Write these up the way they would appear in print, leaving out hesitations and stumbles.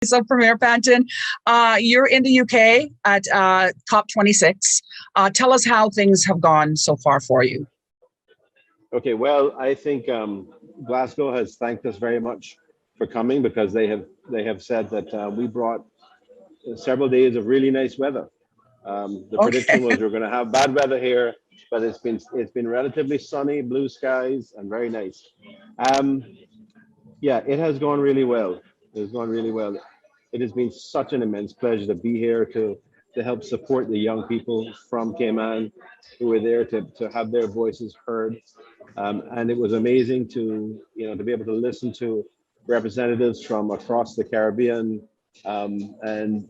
So, Premier Panton, you're in the UK at COP26. Tell us how things have gone so far for you. Okay, well, I think Glasgow has thanked us very much for coming because they have said that we brought several days of really nice weather. The prediction was we're going to have bad weather here, but it's been relatively sunny, blue skies, and very nice. Yeah, it has gone really well. It has gone really well. It has been such an immense pleasure to be here to help support the young people from Cayman who were there to have their voices heard. And it was amazing to be able to listen to representatives from across the Caribbean, and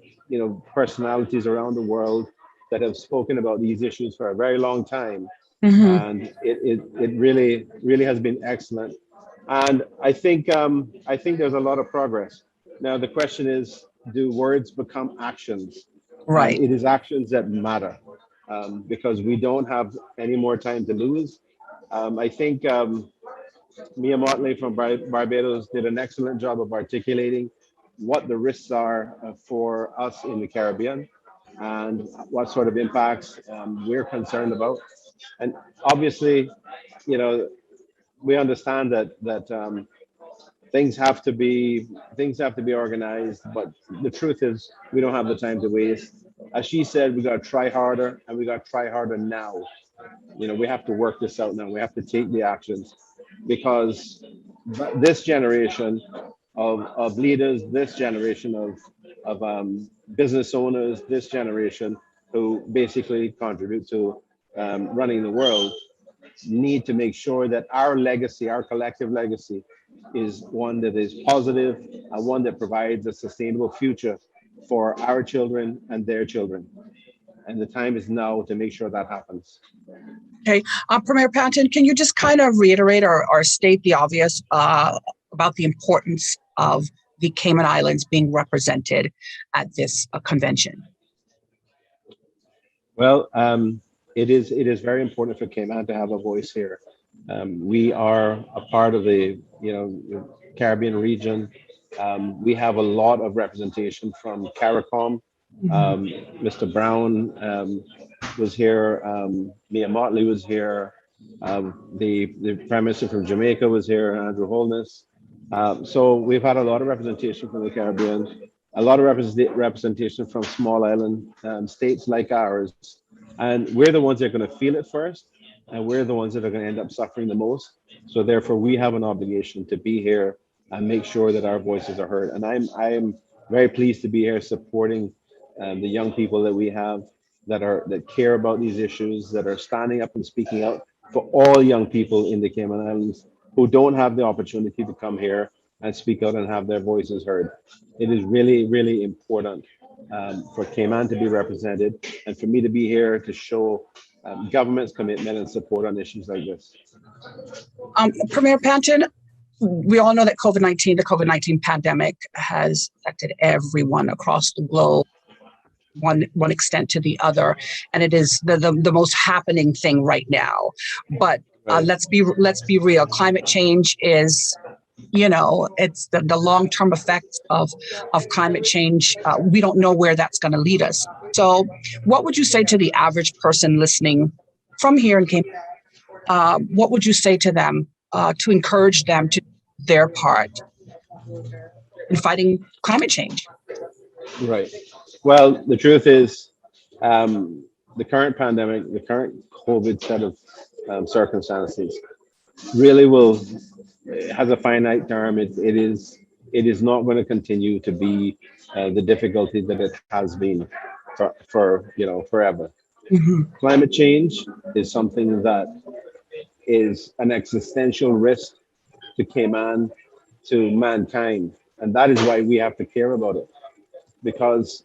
personalities around the world that have spoken about these issues for a very long time. Mm-hmm. And it really has been excellent. And I think there's a lot of progress. Now the question is, do words become actions? And Right. it is actions that matter, because we don't have any more time to lose. I think Mia Motley from Barbados did an excellent job of articulating what the risks are for us in the Caribbean and what sort of impacts we're concerned about. And obviously, you know, we understand that things have to be organized, but the truth is we don't have the time to waste. As she said, we got to try harder, and we got to try harder now. We have to work this out now. We have to take the actions because this generation of leaders, this generation of business owners, this generation who basically contribute to running the world, need to make sure that our legacy, our collective legacy, is one that is positive and one that provides a sustainable future for our children and their children. And the time is now to make sure that happens. Okay. Premier Panton, can you just kind of reiterate or state the obvious about the importance of the Cayman Islands being represented at this convention? Well, it is very important for Cayman to have a voice here. We are a part of the Caribbean region. We have a lot of representation from CARICOM. Mr. Brown was here. Mia Motley was here. The Prime Minister from Jamaica was here, Andrew Holness. So we've had a lot of representation from the Caribbean, a lot of representation from small island states like ours. And we're the ones that are going to feel it first, and we're the ones that are going to end up suffering the most. So therefore, we have an obligation to be here and make sure that our voices are heard. And I'm very pleased to be here supporting the young people that we have that care about these issues, that are standing up and speaking out for all young people in the Cayman Islands who don't have the opportunity to come here and speak out and have their voices heard. It is really, really important for Cayman to be represented and for me to be here to show government's commitment and support on issues like this. Premier Panton, we all know that the COVID-19 pandemic has affected everyone across the globe, one extent to the other, and it is the most happening thing right now. But Right. let's be real. Climate change is, it's the long-term effects of climate change. We don't know where that's going to lead us. So what would you say to the average person listening from here in Cayman? What would you say to them to encourage them to do their part in fighting climate change? Right. Well, the truth is, the current pandemic, the current COVID set of circumstances really has a finite term. It is not going to continue to be the difficulty that it has been for forever. Hmm. Climate change is something that is an existential risk to Cayman, to mankind, and that is why we have to care about it. Because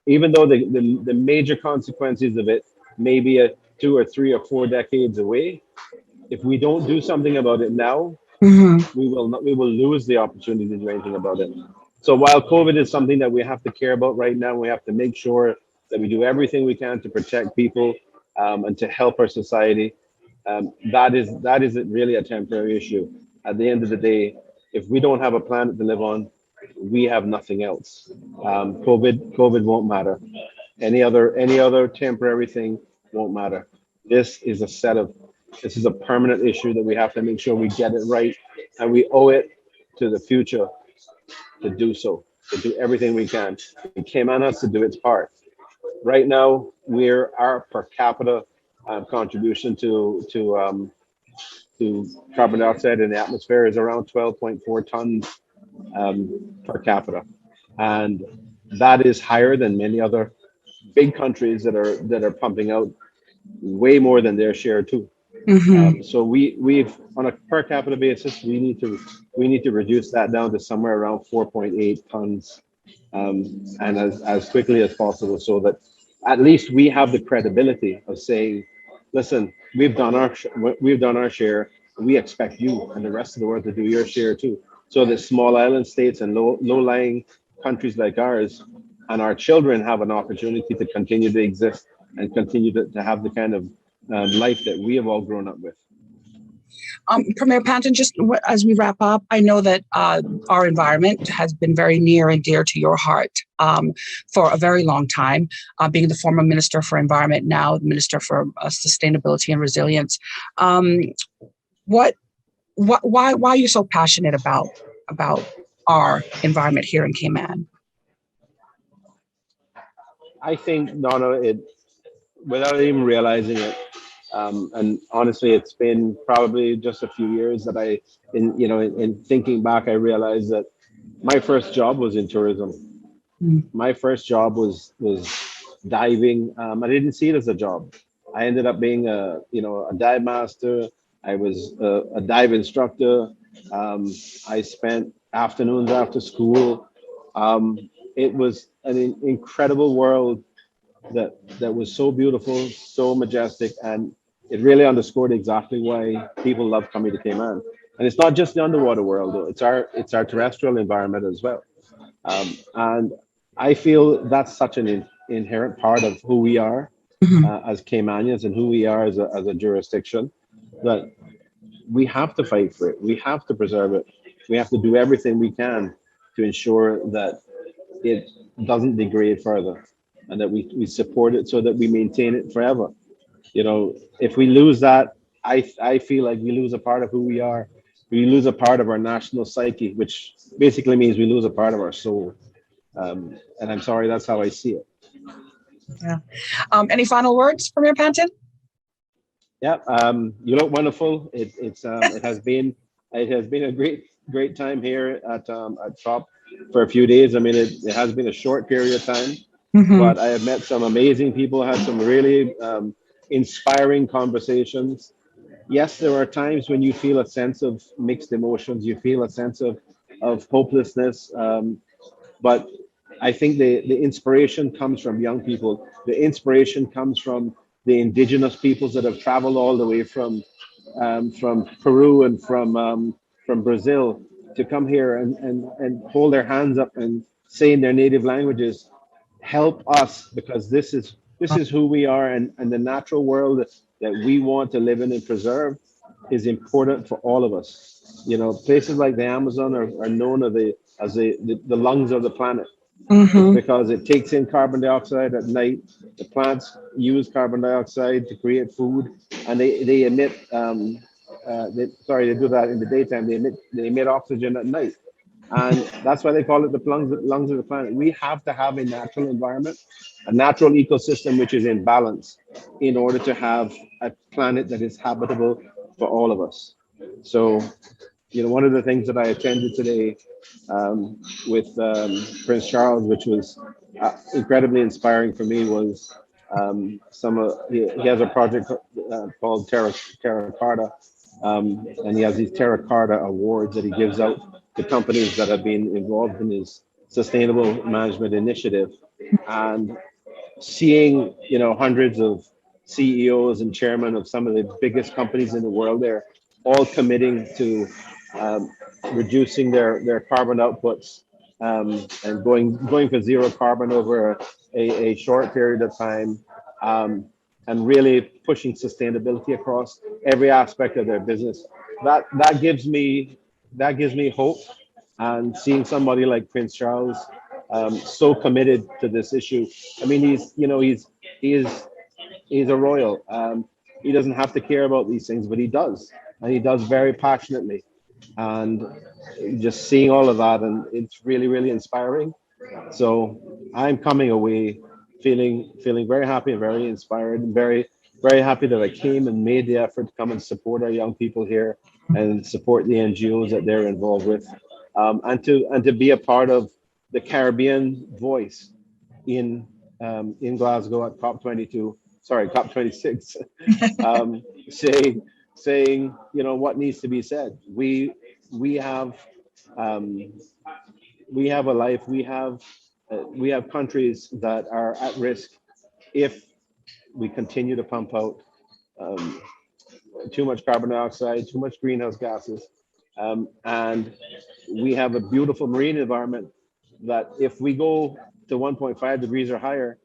even though the major consequences of it may be a 2 or 3 or 4 decades away, if we don't do something about it now, Hmm. we will lose the opportunity to do anything about it. So while COVID is something that we have to care about right now, we have to make sure that we do everything we can to protect people, and to help our society. That is really a temporary issue. At the end of the day, if we don't have a planet to live on, we have nothing else. COVID won't matter. Any other temporary thing won't matter. This is a set of this is a permanent issue that we have to make sure we get it right, and we owe it to the future to do so, to do everything we can. And Cayman has to do its part. Right now, our per capita contribution to carbon dioxide in the atmosphere is around 12.4 tons per capita, and that is higher than many other big countries that are pumping out way more than their share too. Hmm. So we've on a per capita basis, we need to reduce that down to somewhere around 4.8 tons, and as quickly as possible, so that at least we have the credibility of saying, listen, we've done our share. We expect you and the rest of the world to do your share too. So that small island states and low-lying countries like ours and our children have an opportunity to continue to exist and continue to have the kind of life that we have all grown up with. Premier Panton, just as we wrap up, I know that our environment has been very near and dear to your heart for a very long time, being the former Minister for Environment, now the Minister for Sustainability and Resilience. Why are you so passionate about our environment here in Cayman? I think, Donna, without even realizing it, and honestly, it's been probably just a few years that in thinking back, I realized that my first job was in tourism. Mm. My first job was diving. I didn't see it as a job. I ended up being a dive master. I was a dive instructor. I spent afternoons after school. It was an incredible world that was so beautiful, so majestic, and it really underscored exactly why people love coming to Cayman. And it's not just the underwater world, though. It's our terrestrial environment as well. And I feel that's such an inherent part of who we are Mhm. as Caymanians and who we are as a jurisdiction, that we have to fight for it. We have to preserve it. We have to do everything we can to ensure that it doesn't degrade further, and that we support it so that we maintain it forever. If we lose that, I feel like we lose a part of who we are. We lose a part of our national psyche, which basically means we lose a part of our soul. And I'm sorry, that's how I see it. Yeah. Any final words, Premier Panton? Yeah, you look wonderful. It has been a great time here at COP for a few days. I mean, it has been a short period of time, Mm-hmm. but I have met some amazing people, had some really inspiring conversations. Yes, there are times when you feel a sense of mixed emotions. You feel a sense of hopelessness, but I think the inspiration comes from young people. The inspiration comes from the indigenous peoples that have traveled all the way from Peru and from Brazil to come here and hold their hands up and say in their native languages, help us, because this is who we are, and the natural world that we want to live in and preserve is important for all of us. Places like the Amazon are known as the lungs of the planet. It's Mm-hmm. because it takes in carbon dioxide at night. The plants use carbon dioxide to create food, and they emit. They do that in the daytime. They emit oxygen at night, and that's why they call it the lungs of the planet. We have to have a natural environment, a natural ecosystem which is in balance, in order to have a planet that is habitable for all of us. So, one of the things that I attended today with Prince Charles, which was incredibly inspiring for me, was he has a project called Terra Carta, and he has these Terra Carta awards that he gives out to companies that have been involved in his sustainable management initiative, and seeing hundreds of CEOs and chairmen of some of the biggest companies in the world there, all committing to um, reducing their carbon outputs, and going for zero carbon over a short period of time, um, and really pushing sustainability across every aspect of their business. That gives me hope, and seeing somebody like Prince Charles so committed to this issue. I mean, he's a royal. He doesn't have to care about these things, but he does, and he does very passionately. And just seeing all of that, and it's really, really inspiring. So I'm coming away feeling very happy and very inspired, and very happy that I came and made the effort to come and support our young people here and support the NGOs that they're involved with, and to be a part of the Caribbean voice in Glasgow at COP26, saying what needs to be said. We have um, we have a life. We have countries that are at risk if we continue to pump out um, too much carbon dioxide, too much greenhouse gases, and we have a beautiful marine environment that if we go to 1.5 degrees or higher,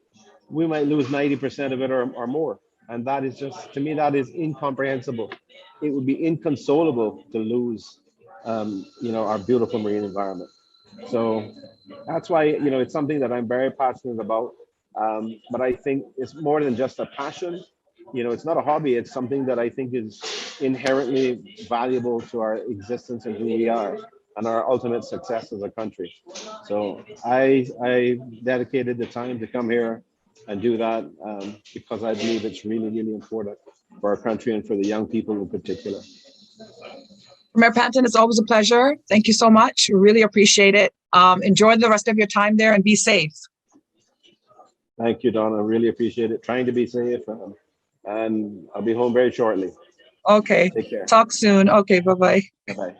we might lose 90% of it or more. And that is just, to me, that is incomprehensible. It would be inconsolable to lose, our beautiful marine environment. So that's why, it's something that I'm very passionate about. But I think it's more than just a passion. It's not a hobby. It's something that I think is inherently valuable to our existence and who we are and our ultimate success as a country. So I dedicated the time to come here and do that because I believe it's really, really important for our country and for the young people in particular. Mayor Panton, it's always a pleasure. Thank you so much. We really appreciate it. Enjoy the rest of your time there and be safe. Thank you, Donna. I really appreciate it. Trying to be safe, and I'll be home very shortly. Okay. Take care. Talk soon. Okay. Bye-bye. Bye-bye.